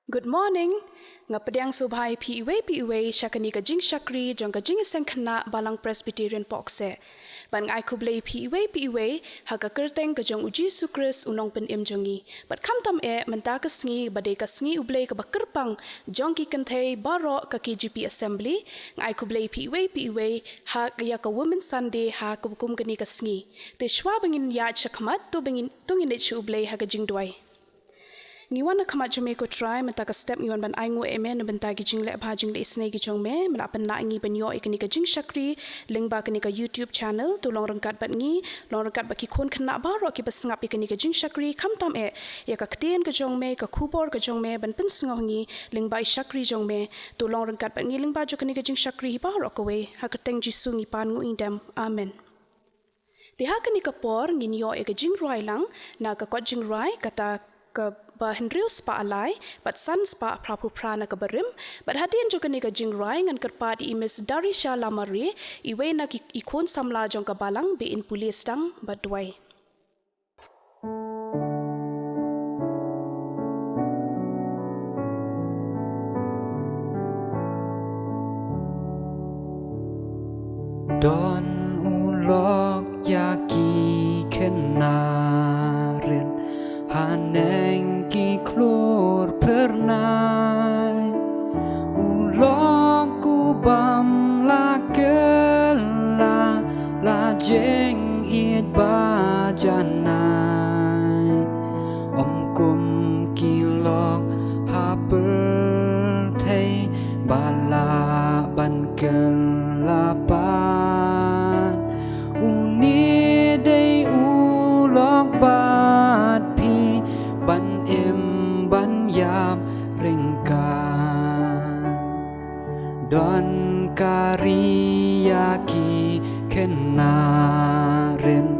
Good morning. Nga pdiang subhai PIW syakani ka jing syakri jong ka Jingiaseng Khynnah Balang Presbyterian Pohkseh. Ban ngai ku Blei PIW ha ka kerteng ka jong uji sukris unong pen jongi. Bat kam tam menta ka sngi badai ka sngi U Blei ka bakerpang jong ki Kynthei baro ka KGP Assembly. Ngai ku Blei PIW ha ya ka Women Sunday ha ka bukum kani ka sngi. Te shwa bangin ya chakmat to bangin tungin U Blei ha ka jing duai. Ngiwan na kamat jome ko try menta ka step ngiwan ban aingo na benta ki jingle bha jingle isne ki jong me mena pan na ngi ban yo ikani ka jing syakri lyngba kani ka YouTube channel tu long rangkat bat ngi long rangkat ba ki khon khna ba ro ki basngap ikani ka jing syakri kam tam ya ka ktien ka jong me ka khubor ka jong me ban pen sngo ngi lyngba syakri jong me tu long rangkat bat ngi lyngba jo kani ka jing syakri ba ro ko we ha ka teng jisu ngi pan ngu indam amen. Tiha kani ka por ngin yo ka jing roi lang na ka kot jing roi kata ka ba Henry spa alai but san spa prapu prana ka barim but hadian juga ni ka jingrai ngan kerpa di Miss Darisha Lamari iwe na ikon Samla jong ka Balang be in pulis dang badwai. Don ulok yaki kenarin haneng ki klor pernai ulok ku bam la kela la jeng it ba janai kum kilok ha per thei bala ban kelapan uni dei ulok bat ban ban yap ringkan don kariyaki kenarin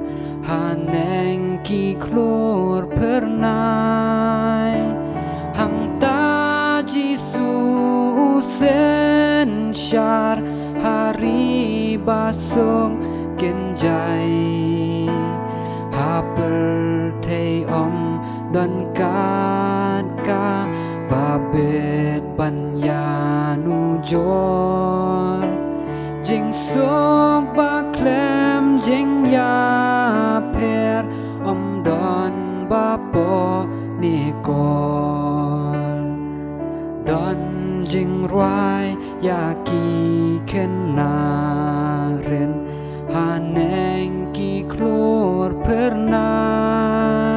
haneng ki klor pernai hang ta jisu sen syar hari basong kenjai haper thei dan ka babet banyanu jor jing sok ba klem jing ya per don ba po nikol don jing ruai ya ki kenarin haneng ki klor pernai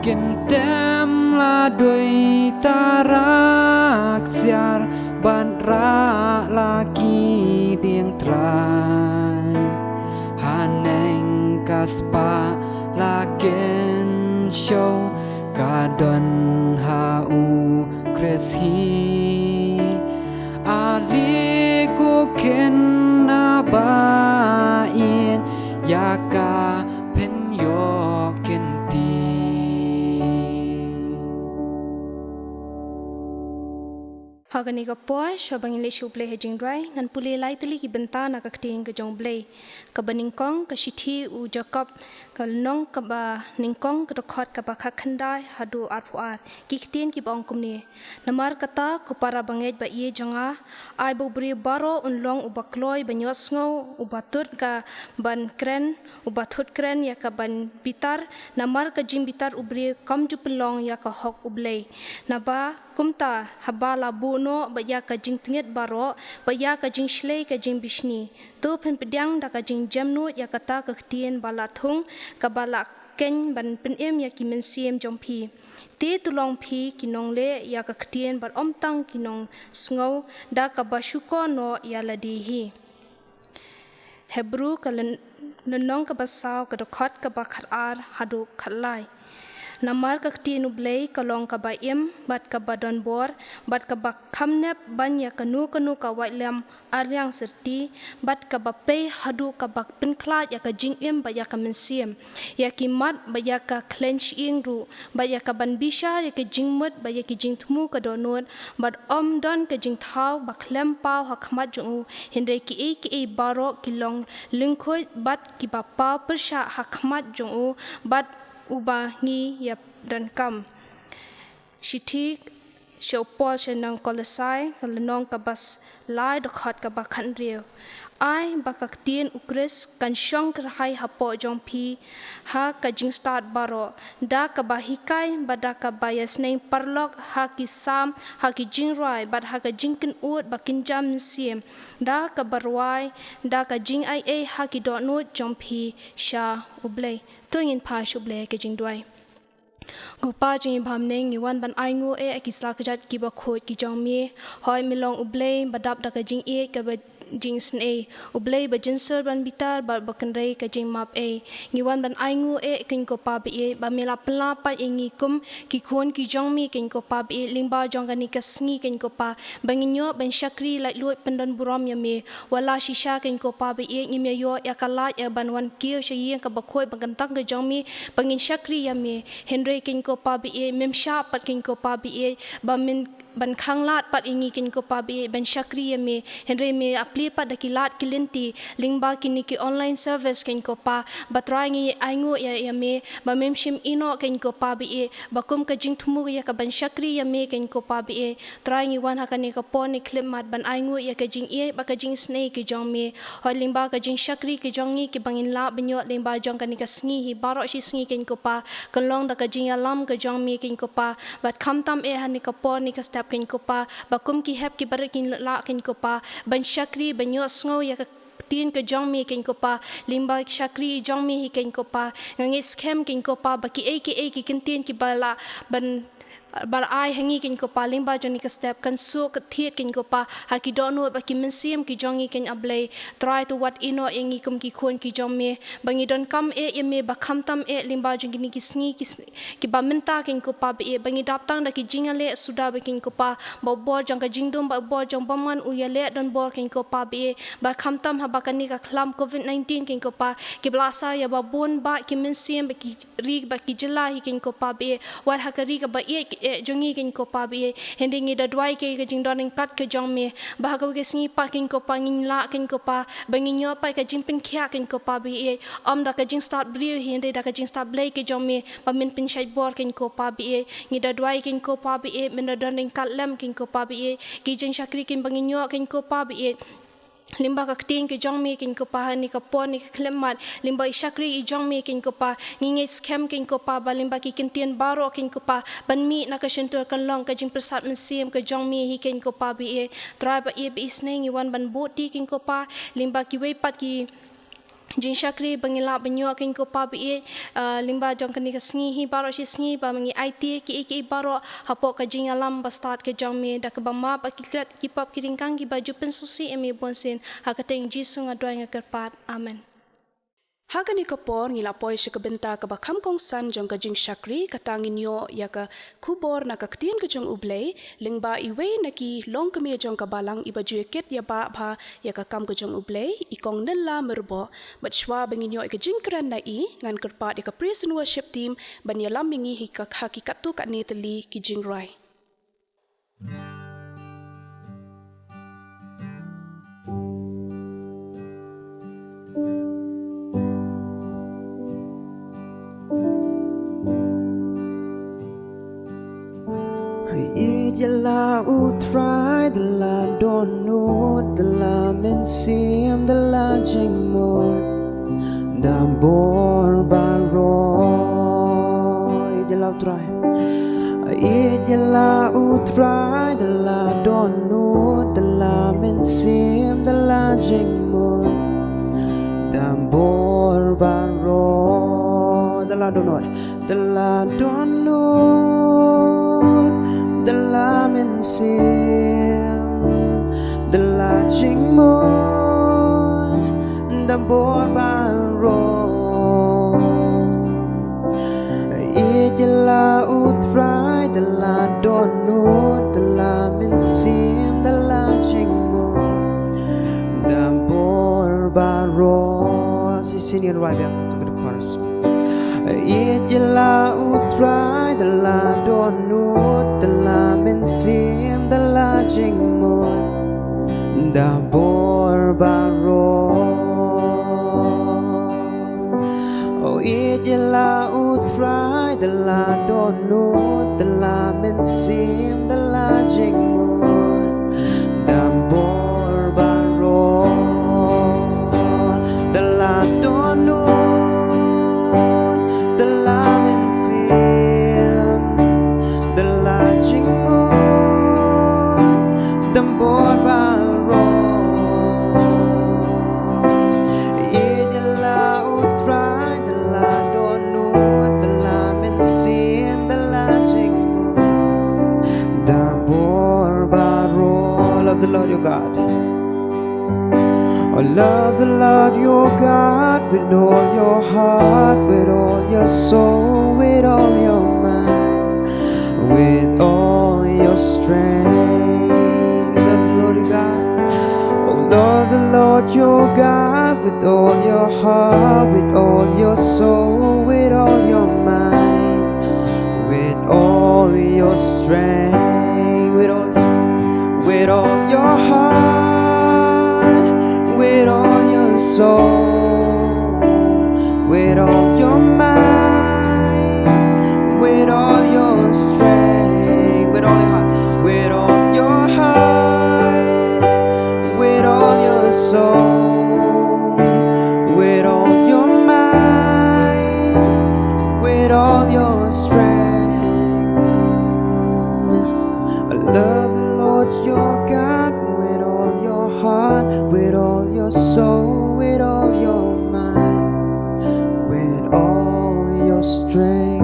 Kentem la doi tarak siar ban ra lagi dieng trai haneng kaspa la ken show kadon hau kreshi ali ku ken nabain yaka pen yo kenti Hagani ka poa syabang ile U Blei hejing dry ngan puli lai teli ki benta na ka kting ka jong Blei ka baningkong ka shithi u Jacob ka nong ka ba ningkong ka khot ka ba kha khandai hadu arpuar ki ktin ki bong kumni namar kata ko para bangej ba ye jonga ai bo bri baro unlong u bakloi banyos ngo u batut ka ban kren u bathut kren ya ka ban bitar namar ka jing bitar u bri kam ju pelong ya ka hok U Blei na ba kumta habala buno baya ka jing tinget baro baya ka jing shlei ka jing bishni to pen pdiang da ka jing jamnu ya kata ka ktien bala thung ka bala ken ban pen ya ki men siem jompi te tulong phi kinong le ya ka ktien bar omtang kinong sngo da ka bashuko no ya ladi hi Hebrew ka lenong ka basaw ka dokhat ka bakhat ar hadu khalai namar ka ktien U Blei kalong ka ba bat ka badon bor bat ka ba khamnep ban ya kanu ka wailam aryang serti bat ka ba pe hadu ka ba pinkla ya ka jing ba ya ka mensiem ya ki mat ba ya ka clench ing ru ba ya ka ban bisha ya ka jing mut ba ya ki jing thmu ka donot bat don ka jing thau ba klem pau ha khmat ju hindre ki e baro kilong lingkhoi bat ki ba pa persha ha khmat ju bat uba ngi yap dan kam shithi show Paul nang Kolosai kalnong kabas lai dokhat kabak khan rio ai bakak tien ukris kan syong kerhai hapo jong pi ha ka jing start baro da ka bahikai bada ka bayas nei parlok ha ki sam ha ki jing rai bad ha ka jing kin ut bakin jam siem da ka barwai da ka jing ai e ha ki do nu jong pi sha U Blei tuingin pa U Blei ke jing dwai Gupa jing bam neng iwan ban ai ngo e kisla kajat ki ba khot ki jong mi hoi milong U Blei badap da ka jing e ka ba jing sne U Blei ba jin ser ban bitar ba bakan rei ka jing map e ngiwan ban ai ngo e kin ko pa e ba mela pla pa ingi kum ki khon ki jong mi kin ko pa e lingba jong ka ni ka sngi kin ko pa banginyo ban shakri lai luat pendan buram ya me wala shisha kin ko pa e ngi me yo ya kala ya ban wan kio shi ka ba khoi ban tak ka jong mi bangin shakri ya me henry kin ko pa e memsha pat kin ko pa e ba min ban khanglat pat ingi kin ko pa be ban shakri ya me henry me apli pat dakilat kilinti lingba kini ki online service kin ko pa batrangi aingo ya me ba memshim ino kin ko pa be bakum ka jing thumu ya ka ban shakri ya me kin ko pa be trangi wan hakani ka pon ni clip mat ban aingo ya ka jing e ba ka jing snake ki jong me hoi lingba ka jing shakri ki jongi ki bangin la banyo lingba jong ka ni ka sngi hi baro shi sngi kin ko pa kalong da ka jing alam ka jong me kin ko pa bat khamtam e hani ka pon ni ka kin ko pa bakum ki hep ki barakin la kin ko pa ban shakri banyo sngo ya ka tien ka jong mi kin ko pa limba shakri jong mi hi kin ko pa ngangi scam kin ko pa baki e ki kin tien ki bala ban bar ai hangi kin ko pa limba joni ka step kan su ka thiet kin ko pa ha ki do no ba ki mensiam ki jongi kin ablei try to what ino engi kum ki khon ki jom me bangi don kam e me ba kham tam e limba jongi ni ki sngi ki ba minta kin ko pa be bangi dap tang da ki jingale suda be kin ko pa bo bor jong ka jingdom ba bor jong baman u ya le don bor kin ko pa be ba kham tam ha ba kan ni ka khlam covid-19 kin ko pa ki blasa ya ba bon ba ki mensiam ba ki ri ba ki jila hi kin ko pa be war ha ka ri ka ba jongi kin ko pa be hending ida dwai ke jing don kat ke jong me ba ga ke sngi pa kin ko pa ngin la kin ko pa bangin yo pa ka jing pin khya kin ko pa be da ka jing start brio hende da ka jing start blai ke jong me ba min pin shai bor kin ko pa be ngida dwai kin ko pa be min da don kat lam kin ko pa be ki jing shakri kin bangin yo kin ko pa be limba ka ktien ke jong me kin ko pa ni ka pon ni klemat limba shakri i jong me kin ko pa nginge scam kin ko pa ba limba ki kintien baro kin ko pa ban mi na ka shentur kan long ka jing prasad men sim ka jong me hi kin ko pa bi tribe e bi sneng i wan ban boti kin ko pa limba ki we pat ki jing shakri bangila banyo kin ko pa bi limba jong kan ni ka sngi hi baro shi sngi ba mangi IT ki baro hapo ka jing alam ba start ke jong me da ka ba ma ba ki klat ki pap ki ringkang ki baju pensusi emi bonsin hakateng jisu ngadoi ngakerpat amen Hagani kapor ngila poi shikabenta ka bakham kong san jong ka jing shakri katangin yo ya ka kubor na ka ktien ka jong U Blei lingba iwe na ki long kami jong ka balang iba jueket ya ba bha ya ka kam ka jong U Blei ikong Nylla Myrboh bat shwa bangin yo ka jing kran na i ngan kerpat ya ka praise and worship team ban ya lamingi hi ka hakikat tu ka neteli ki jing rai Yalla utrai de la donu de la mensim de la jingmo da bor baro yalla utrai de la donu de la mensim de la jingmo da bor baro de la donu de la mensim de la jingmon da borbaro la utrai de la donu de la mensim de la jingmon da borbaro si senior right back to the chorus la utrai de la donu de la mensim de la jingmon da borbaro la utrai de la donu de la mensim de la God. Oh, love the Lord your God with all your heart, with all your soul, with all your mind, with all your strength. Love the Lord your God. Oh, love the Lord your God with all your heart, with all your soul, with all your mind, with all your strength, with all your heart, with all your soul, with all your mind, with all your strength, with all your heart, with all your heart, with all your soul, with all your mind, with all your strength. I love the Lord your God with all your heart, with all your soul, with all your mind, with all your strength.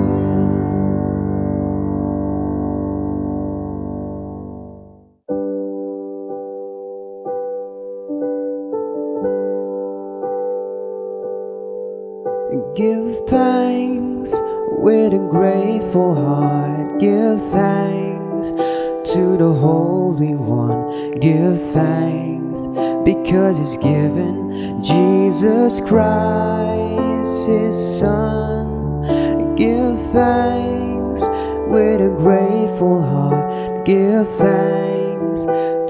Give thanks with a grateful heart. Give thanks to the Holy One. Give thanks because He's given Jesus Christ, His Son. Give thanks with a grateful heart. Give thanks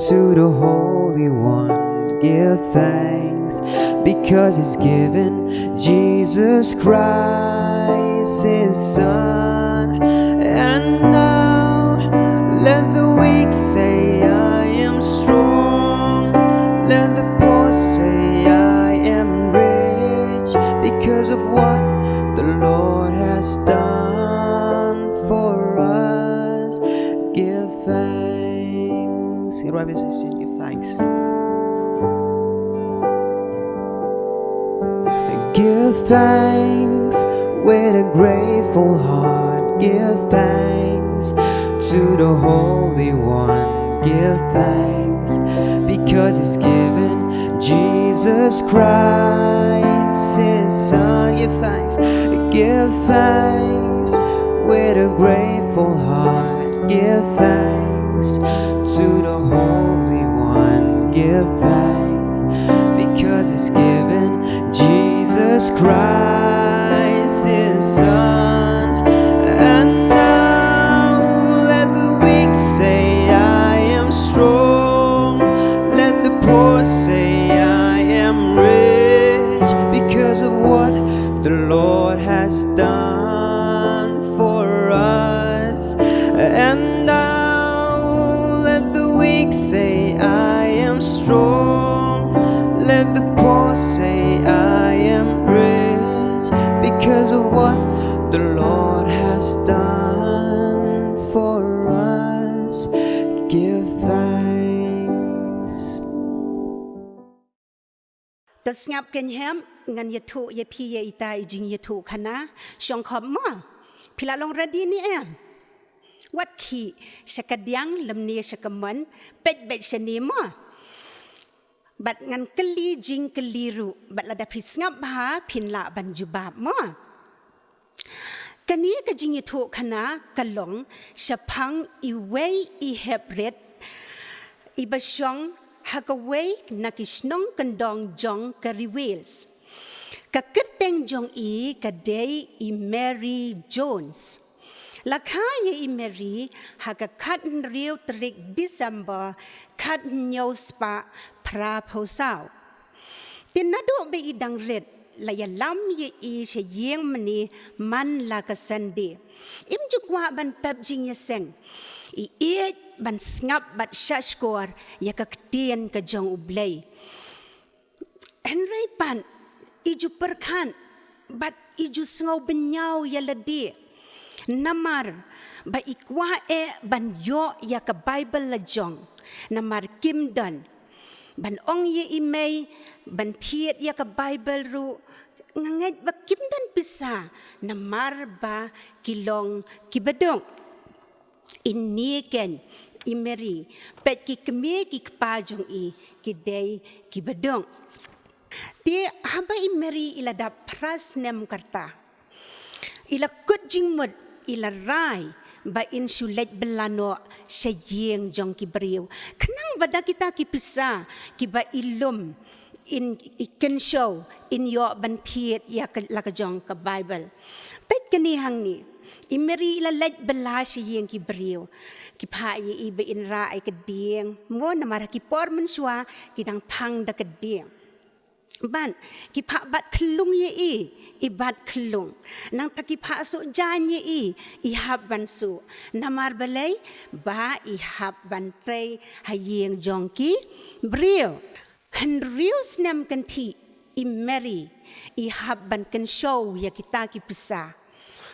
to the Holy One. Give thanks because He's given Jesus Christ, His Son. And now let the weak say I am strong. Let the poor say I am rich because of what the Lord has done for us. Give thanks. Give thanks. Give thanks with a grateful heart. Give thanks to the Holy One. Give thanks because He's given Jesus Christ, His Son. Give thanks. Give thanks with a grateful heart. Give thanks to the Holy One. Give thanks because He's given Jesus Christ, His Son. And now let the weak say I am strong. Let the poor say I am rich because of what the Lord has done for us. And now let the weak say I am strong. Let the poor say I am rich because of what the Lord has done for us. Give thanks. The snap can hem ngan yetu ye pi ye itai Jingiaseng Khynnah shong khom ma pila long ready ni em what ki pdiang lemni shakaman pet shani ma bat ngan keli jing keliru bat lada sngewbha pin la ban jubab ma kani ka Jingiaseng Khynnah kalong shapang iwei I hebret ibashong Hakaway nakisnong kandong jong kariwils. Kakiteng jong kaday I Mary Jones. Lakaya I Mary hakakat riw trik December kat nyospa pra posao. Tinado ba idang red layalam ye shayeng mani man lakasandi. Imjukwa ban pep Jingiaseng. I ban ngap bat shashkor ya ktien ka jong U Blei. Henry pan iju perkan bat iju sngewbha ya ladi. Namar ba ikwa ban yo ya ka Baibl la jong. Namar kimdan ban ong ye imay ban tiet ya ka Baibl ru ngangait ba kimdan pisa namar ba kilong kibadong. Ini ken i Mary pet ki keme ki kpa jong i ki day ki bedong. Ti haba i Mary ila da pras nem karta. Ila kut jingmut ila rai ba insulet belano sa yeng jong ki beriu. Kenang bada kita ki pisa ki ba ilum in ikan show in yo bantiet ya laka jong ka Bible. Pet kani hang ni. I Mary ila let bela sa yeng ki beriu. Ki pa ye iba in ra ay kadieng. Mo na mara ki por menswa ki dang tang da kadieng. Ban ki pa bat kelung ye ibat kelung nang taki pa so jan ye ihab ban su namar balai ba ihab ban trei hayeng jongki brio henrius nem kanti i Mary ihab ban kan show ya kita ki pisa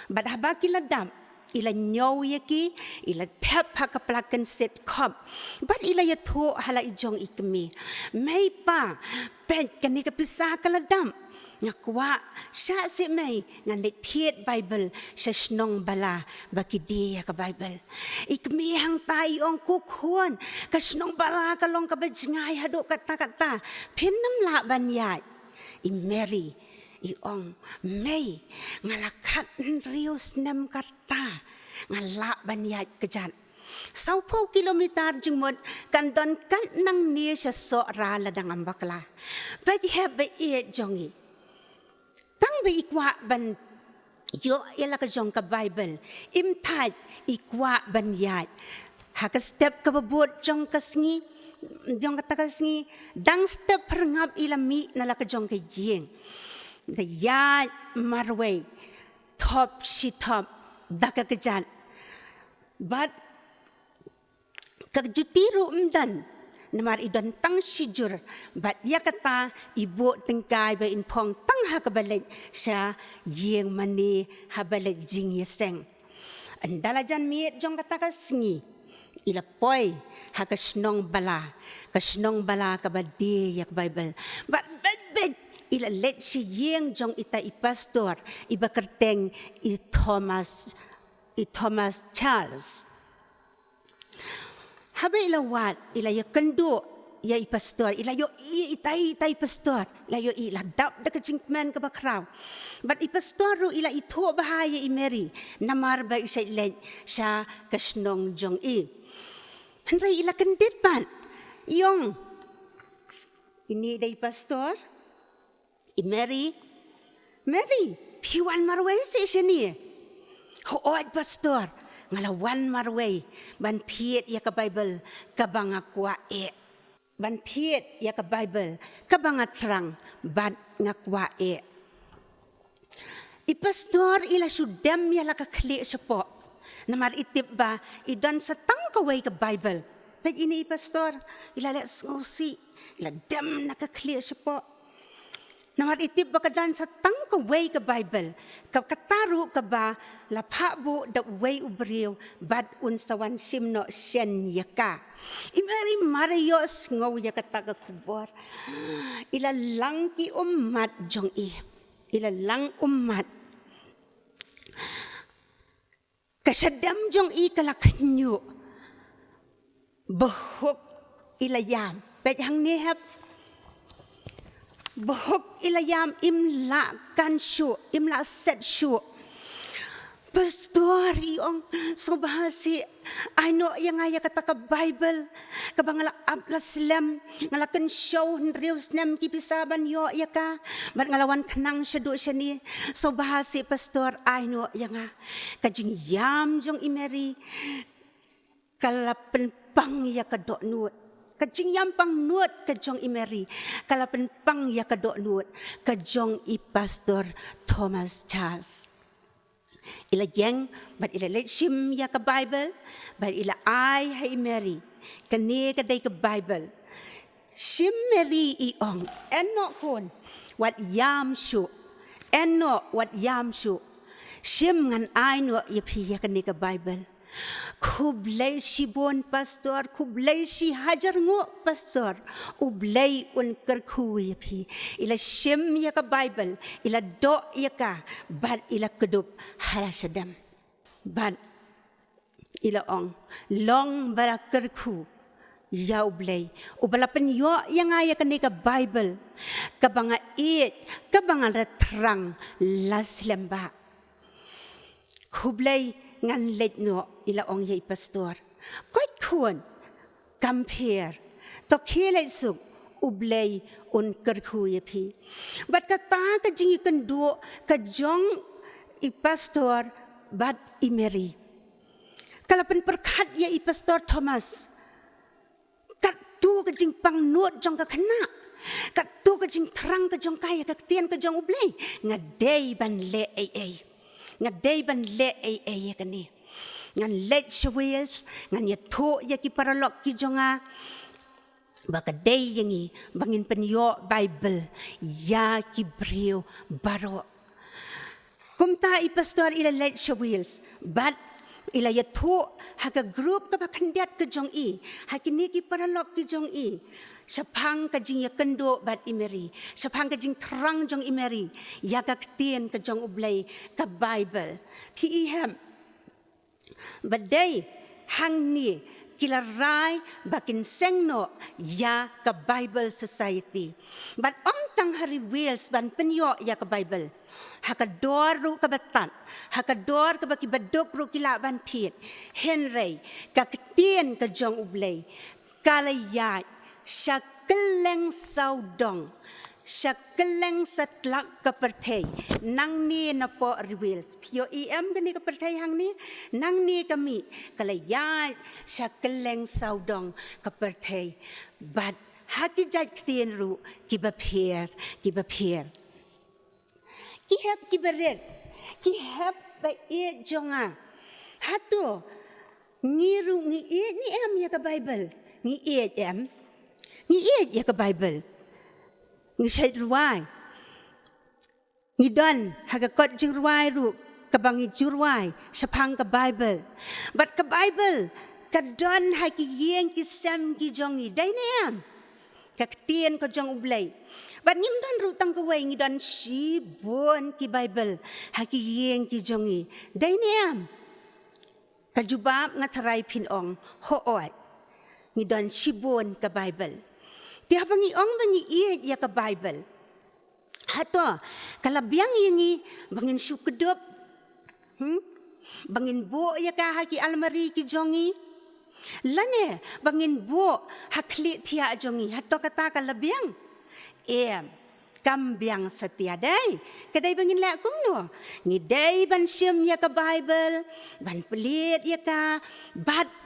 bat haba ki ladam ila nyaw yaki ila tap hakaplakan set kop but ila yato hala ijong ikmi may pa pet kani ka pisa kaladam ngakwa sya si may nga lethiet Bible sa snong bala bakidi ka Bible ikmi hang tayong kukhon ka snong bala kalong ka bajngay hado kata pinam la banyat i Mary iong may ngalakat rius nem karta ngalak banyat kejat 20 kilometer jengmot kandon kan nang ni sa so ra ladang ambakla but have it jongi tang be ikwa ban yo yala ka jong ka Bible imtat ikwa banyat ha ka step ka babot jong kasngi jong katakasngi dang step perngap ilami nala ka jong ka yeng the yard marway top she top daka kejan but kajutiru umdan namar idan tang sijur but yakata ibu tengkai ba in pong tang hakabalet sa yeng mani habalet jingiaseng andalajan miet jong kataka sngi ila poi hakasnong bala kabadi yak Bible but ila let si yeng jong ita i pastor iba kerteng i Thomas Charles habe ila wat ila ya kendo ya i pastor ila yo itai pastor ila yo ila dap da kajingman ka bakraw but i pastor ru ila ito bahaya i Mary namar ba isa let sa kasnong jong i henry ila kendit ban yong ini dai pastor i Mary piwan marway si sini hood pastor ngalawan marway ban piet ya ka Bible kabang akwa ban piet ya ka Bible kabang atrang ban ngakwa i pastor ila sudem ya la ka kli sepo namar itip ba idan sa tangkaway ka Bible pag ini i pastor ila let's ngosi ila dem na ka kli sepo namar itip ba kadan sa tangkaway ka Bible kataru ka ba lapabo da way ubriw bad unsawan simno syen yaka imari marios ngaw yaka taga kubor ilalang ki umat jong ilalang umat kasadam jong kalaknyo bahok ilayam pejang nehap bahok ilayam imla kan syu imla set syu pastor iong subhasi ano yang aya kata ka Bible kabangala ablaslam ngalakan show rius nem kipisaban yo ya ka bar ngalawan kenang syadu syani subhasi pastor ano yang kajing yam jong imeri kalapen pang ya kadok nuot kajing yam pang nuot kajong imeri kalapen pang ya kadok nuot kajong i pastor Thomas Charles ila jeng bat ila let sim ya ka Bible bat ila ai hai Mary kani kadai ka Bible sim Mary iong eno kon wat yam shu eno wat yam shu sim ngan ai no ya pi ya kani ka Bible kublay si bon pastor kublay si hajar ngo pastor ublay un Kyrkhu ya pi ila sim ya ka Bible ila do ya ka bad ila kedup halasadam bad ila ong long bara Kyrkhu ya U Blei ubala penyo yang aya kani ka Bible ka banga ka banga terang las lyngba U Blei ngan let no ila ong ye pastor koi kun compare to kele suk U Blei un Kyrkhu ye pi bat kata ka jingi kendo ka jong I pastor bat I Mary kalapan perkat ya I pastor Thomas kat tu ka jing pang nuot jong ka Kynthei kat tu ka jing terang ka jong kaya ka ktien ka jong U Blei ngadei ban le ai ngadei ban le ai kani ngan let shawils ngan ya to ya ki paralok ki jonga baka dei yangi bangin penyo Bible ya ki brio baro kumta I pastor ila let shawils but ila ya to haka group ka bakandiat ka jong I hakini ki paralok ki jong I sapang ka jing ya kendo bat I Mary sapang ka jing terang jong I Mary ya ka ktien ka jong U Blei ka Bible pi hem badai hang ni kila rai bakin sengno ya ka Bible Society but tang hari wheels ban penyo ya ka Bible haka dor ru ka batan haka dor ka baki badok ru kila ban thiet Henry ka ktien ka jong U Blei kala ya shakeleng saudong shakeleng satlak ka perthei nang ni na po reveals pio em gani ka perthei hang ni nang ni kami kala ya shakeleng saudong ka perthei but haki jai ktien ru ki ba pher ki hep ki beret ki hep ba e jonga hato ngiru ni em ya ka Bible ni em ni ya ka Bible ni shai ruai ni don haga kot jing ruai ru kabangi jurwai sapang ka Bible but ka Bible ka don haki yeng ki sem ki jongi dai nem ka ktien ka jong U Blei but nim don ru tang ka wei ni don shi bon ki Bible haki yeng ki jongi dai nem ka jubab ngatarai pin ong ho oi ni don shi bon ka Bible ti habangi ong bangi ya ka Bible hato kalabiang yangi bangin syukedop bangin bo ya ka haki almari ki jongi lane bangin bo hakli thia jongi hato kata kalabiang kambiang setia dai kadai bangin la kum no ni dai ban syem ya ka Bible ban pelit ya ka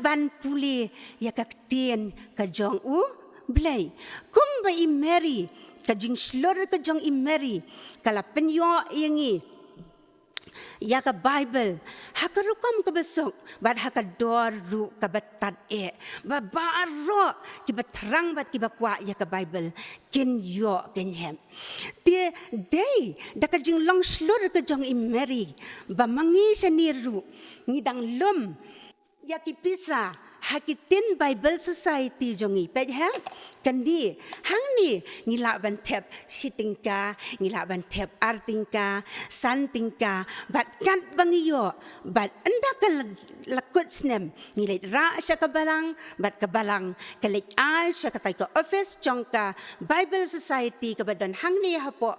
ban puli ya ka ktien ka jong U Blei kum ba I Mary ka jing slor ka jong I Mary kala penyo yangi ya ka Bible hakarukam ka besok bad hakador ru ka batat ba baro ki batrang bat ki bakwa ya ka Bible ken yo ken hem te day da ka jing long slor ka jong I Mary ba mangi saniru ni dang lum ya ki pisa hakitin Bible Society jongi pet ha kandi hang ni ngila ban tep sitingka ngila ban tep artingka santingka bat kan bangiyo bat anda ka lakut snem ngile ra sya ka balang bat ka balang kalit ai sya ka tai ka office jongka Bible Society ka badan hang ni hapo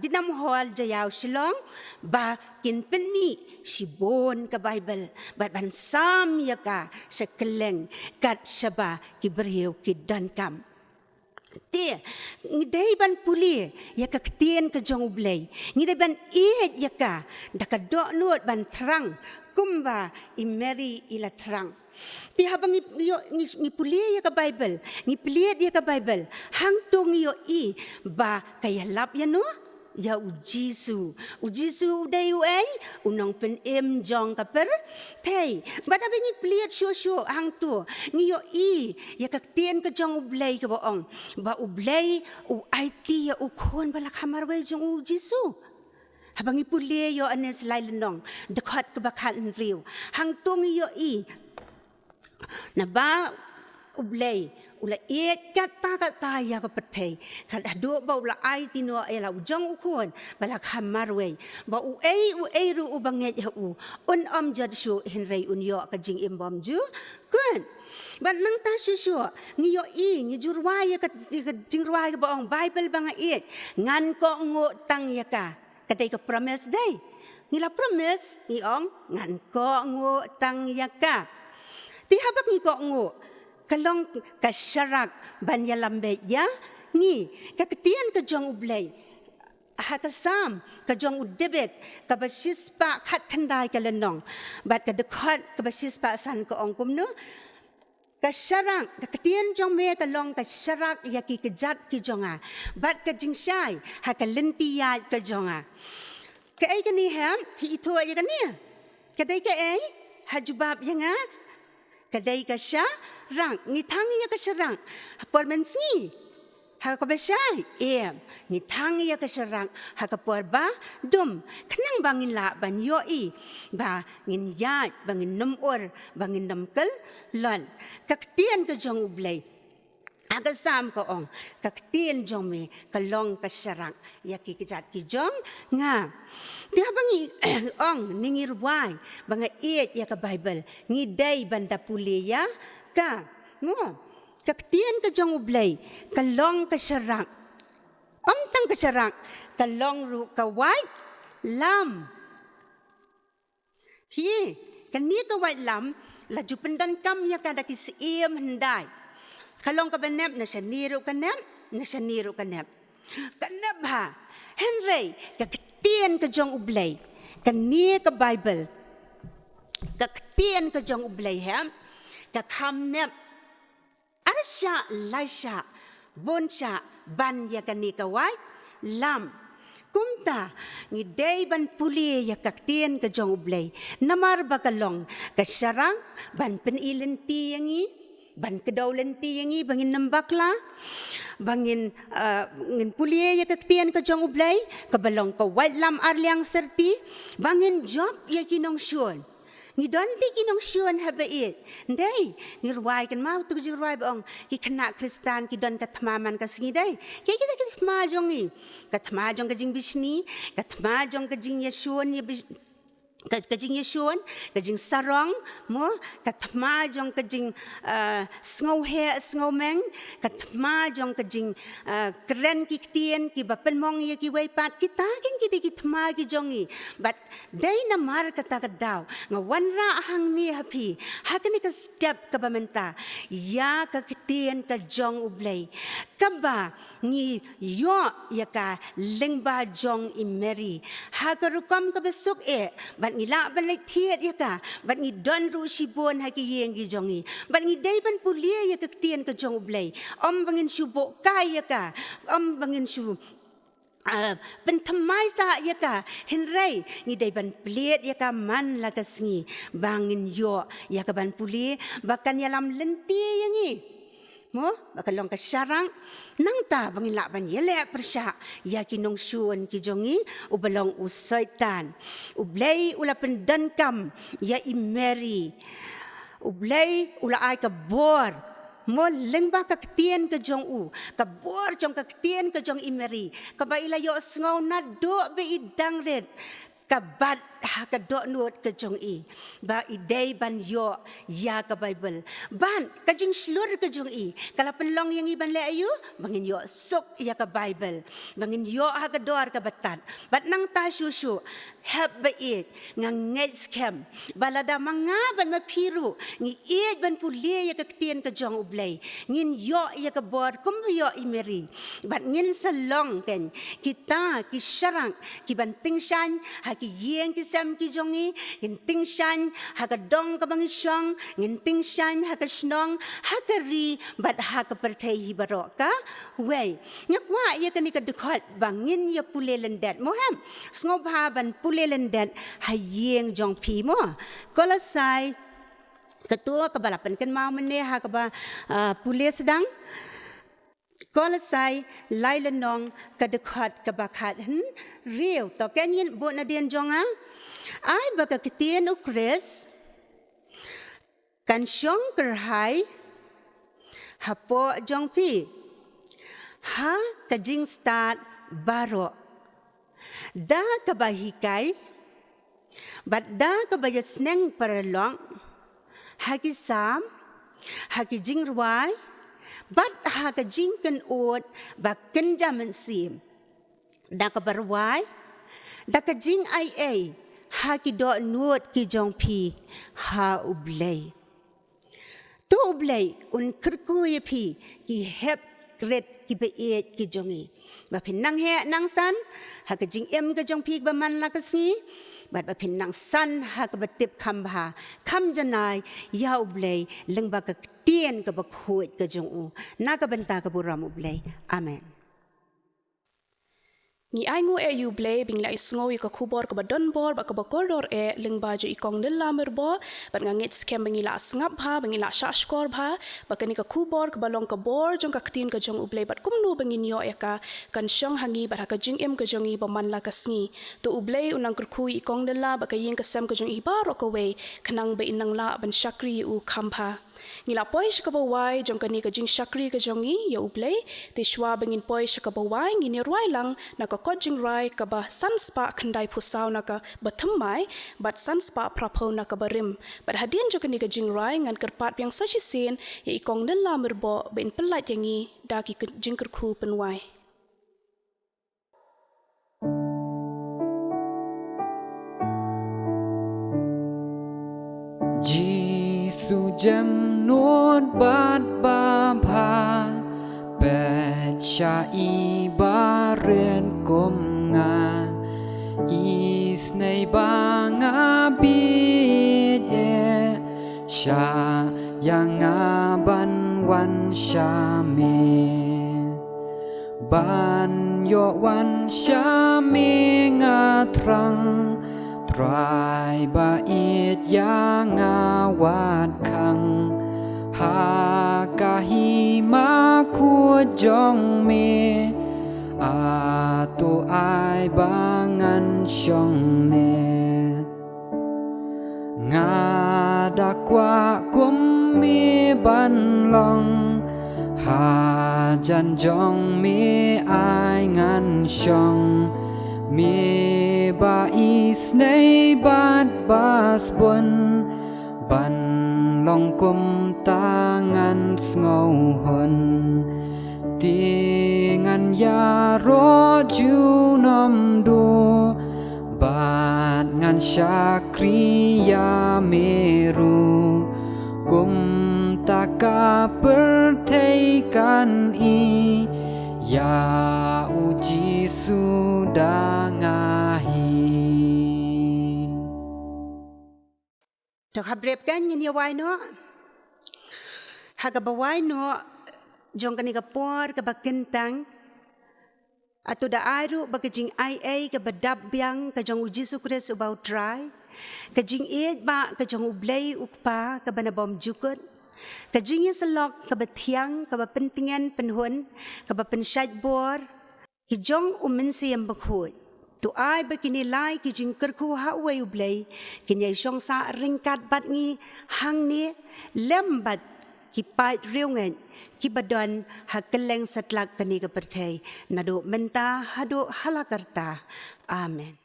dinam hall jayaw Shillong ba kin penmi sibon ka Bible bat ban sam ya ka sya keleng kat syaba ki beriu ki dan kam ti ngidai ban puli ya ka ktien ka jong U Blei ngidai ban ya ka da ka do nuot ban terang kumba I Mary ila terang ti habang ni puli ya ka Bible ni piliet ya ka Bible hang tong yo ba kaya lap ya no ya ujisu dai wei unong pen jong ka per thei bada bengi pliet sho hang tu ngi yo ya ka tien ka jong U Blei ka boong ba U Blei u IT ya u khon bala khamar wei jong ujisu habangi pulie yo anes lailenong dekhat ka bakhan riu hang tu ngi yo na ba U Blei ula kata ya ka patei kad do ba ula ai tino ela jong ukon bala khamarwe ba u ru u banget ya u on jad shu henrei un yo ka jing imbom ju kun ban nang ta shu ni yo ni jurwa ya ka jing rwa ba ong Bible banga ngan ko ngo tang ya ka kadai ka promise dai ni la promise ni ong ngan ko ngo tang ya ka ti habak ni ko ngo kalong kasyarak banyalambe ya ni kaktian ka jong U Blei hakasam ka jong udebet ka basispa khat khandai ka lenong bat ka dekhat ka basispa san ka ong kumno kasyarak kaktian jong me kalong kasyarak ya ki kejat ki jonga bat ka jingshai hakalenti ya ka jonga ka ai ka ni ham ti itu ya ka ni kadai ka ai hajubab ya nga kadai ka sya rang ni tangi ya kasarang pormensi ha ka besai ni tangi ya kasarang ha ka porba dum kenang bangin la ban yoi ba ngin ya bangin nom or bangin namkel lon kaktian ka jong U Blei agasam ko ong kaktian jong me kalong kasarang ya ki kejat ki jong nga dia bangi ong ningir wai banga ya ka Bible ngi dai banda pulia ka ngo kaktian ka jong U Blei kalong kasarang tang kasarang kalong ru ka white lam hi kani ka white lam la jupendan kam ya ka daki siem hendai kalong ka benep na saniru kanep kanep ha henrei kaktian ka jong U Blei kani ka Bible kaktian ka jong U Blei ha ka kham nep arsha laisha bonsha ban ya kani ka wai lam kumta ni dei ban puli ya kaktian ka jong U Blei namar bakalong ka sarang ban penilin ti yangi ban kedaulen ti yangi bangin nambakla bangin ngin puli ya kaktian ka jong U Blei ka balong ka wai lam arliang serti bangin job ya kinong syun ni donti kinong syun habait ndai ni ruai kan mau tu ruai bong ki kena Kristan ki don katmaman ka singi dai ki kita katma jong ni katma jong ka jing bisni katma jong ka jing yasyun ya kajing yasyun kajing sarong mo katma jong kajing snngewmeng katma jong kajing keren ki ktien ki bapen mong ya ki waipat kita king ki tma ki jongi but dai na mar kata kadaw nga wanra hang ni happy hakani ka step ka bamenta ya ka ktien ka jong U Blei kaba ni yo ya ka lyngba jong imeri hakarukam ka besok but ni la ban like thiet ya ka but ni don ru sibon ha ki yeng gi jongi but ni dai ban pulia ya ka ktien ka jong U Blei bangin subo kai ya ka bangin su pentamai sa ya ka henrei ni dai ban pliet ya ka man la ka sngi bangin yo ya ka ban puli bakan ya lam lenti yangi mo bakalong ka sarang nang ta bangin la ban yele persya ya kinong syun ki jongi ubalong usaitan U Blei ula pendankam ya imeri U Blei ula ai ka bor mo lyngba ka ktien ka jong U ka bor jong ka ktien ka jong imeri ka ba ila yo sngaw na do be idang red kabat ka do nuot ka jong I ba idei ban yo ya ka Bible ban ka jing slur ka jong I kala penlong yang iban le ayu bangin yo sok ya ka Bible bangin yo ha ka dor ka batat bat nang ta susu help ba it ngang ngel scam balada manga ban mapiru ni it ban pulie ya ka ktien ka jong U Blei ngin yo ya ka bor kum yo imeri bat ngin salong ken kita ki sarang ki ban tingshan ha ki yeng ki sam ki jongi ngin tingshan ha ka dong ka bangisyong ngin tingshan ha ka snong ha ka ri bat ha ka perthei hi baroka wei nyakwa ya ka ni ka dekhat bangin ya pulelendet moham sngewbha ban pulelendet ha yeng jong pi mo kolasai ketua kebalapan kan mau mene ha ka ba pule sedang kolasai lailenong kadekhat kabakhat real to kanyin bo na den jonga ai baka ktien ukres kan syong kerhai hapo jong pi ha kajing start baro da kabahikai bat da kabayasneng paralong hagi sam hagi jing ruai bat ha kajing kan ot ba kan jaman sim da kabarwai da kajing ai ha ki do nuot ki jong pi ha U Blei tu U Blei un Kyrkhu ye pi ki hep gret ki be et ki jongi ba phin nang he nang san ha ka jing em ka jong pi ba man la ka si bat ba phin nang san ha ka ba tip kham bha kham janai ya U Blei lyngba ka ktien ka ba khuit ka jong u na ka banta ka buram U Blei amen Ni ai ngu U Blei bing la isngowi ka kubor ka badon bor ba ka bakordor lyngba jo ikong Nylla Myrboh bat ngangit skem bangila sngewbha bangila shashkor bha ba kani ka kubor ka balong ka bor jong ka ktien ka jong U Blei bat kumnu bangin yo ka kan shong hangi bat ka jing em ka jongi ba man la ka sngi to U Blei unang Kyrkhu ikong Nylla ba ka yeng ka sem ka jong iba ro ka we kanang ba inang la ban shakri u khampa ngila poi shakabawai jong kani ka jing shakri ka jongi ya U Blei ti shwa bangin poi shakabawai ngini ruai lang na ka kot jing rai ka ba sanspa khandai phusau na ka bathamai bat sanspa prapo na ka barim bat hadin jong kani ka jing rai ngan kerpat yang sashi sin ya ikong Nylla Myrboh ben pelat yangi da ki jing Kyrkhu penwai Sujem nuot bat ba pha bet sha I baren kom nga is nei ba nga bit sha yang nga ban wan sha me ban yo wan sha me nga trang Trai ba it yang awat kang ha kahi ma ku jong me atu ai bangan shong ne nga da kwa kum me ban long ha jan jong me ai ngan shong me ba is nei bat bas bun ban long kum tangan ngau hon tingan ya ro ju nom do bat ngan shakri ya meru kum taka perteikan I ya uji sudah ngahi Dok habrep kan yin ya wai no haga bawai no jong kani ka por ka bakentang atu da airu bakajing ai ka badab biang ka jong uji sukres about try ka jing ba ka jong U Blei ukpa ka banabom jukut ka jingi selok ka pdiang ka pentingan penhun ka pensyat bor ki jong umensi yang bakhut tu ai bakini lai ki jing Kyrkhu ha we U Blei kinyai shong sa ringkat bat ngi hang ni lembat ki pait riungan ki badon ha keleng satlak kani ka perthai nadu menta hadu halakarta amen